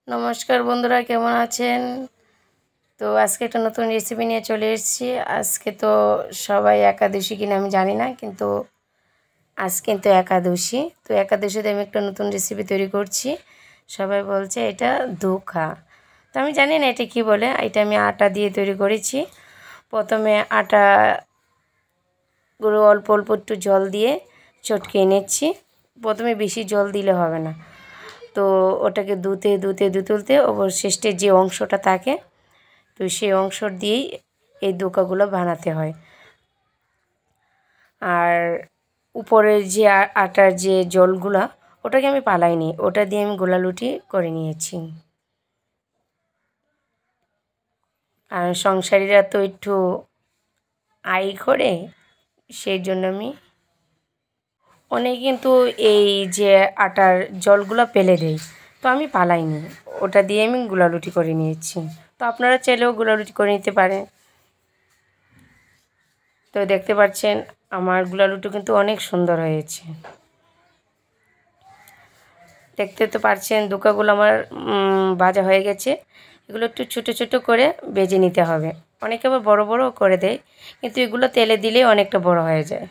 নমস্কার বন্ধুরা, কেমন আছেন? তো আজকে একটা নতুন রেসিপি নিয়ে চলে এসেছি। আজকে তো সবাই একাদশী কিনা আমি জানি না, কিন্তু আজ কিন্তু একাদশী। তো একাদশীতে আমি একটা নতুন রেসিপি তৈরি করছি। সবাই বলছে এটা ধোখা। তো আমি জানি না এটা কী বলে। এটা আমি আটা দিয়ে তৈরি করেছি। প্রথমে আটাগুলো অল্প অল্প একটু জল দিয়ে চটকে নিচ্ছি। প্রথমে বেশি জল দিলে হবে না, তো ওটাকে দুলতে অবশিষ্টে যে অংশটা থাকে, তো সেই অংশ দিয়েই এই ধোকাগুলো বানাতে হয়। আর উপরের যে আটার যে জলগুলা, ওটাকে আমি পালাইনি, ওটা দিয়ে আমি গোলালুটি করে নিয়েছি। আর সংসারীরা তো একটু আই করে, সেই জন্য আমি অনেকে কিন্তু এই যে আটার জলগুলো ফেলে দেয়, তো আমি পালাইনি, ওটা দিয়ে আমি গোলালুটি করে নিয়েছি। তো আপনারা চাইলেও গোলালুটি করে নিতে পারেন। তো দেখতে পাচ্ছেন আমার গোলালুটি কিন্তু অনেক সুন্দর হয়েছে। দেখতে তো পাচ্ছেন ধোকাগুলো আমার ভাজা হয়ে গেছে। এগুলো একটু ছোটো ছোটো করে ভেজে নিতে হবে। অনেকে আবার বড় বড় করে দেয়, কিন্তু এগুলো তেলে দিলেই অনেকটা বড় হয়ে যায়।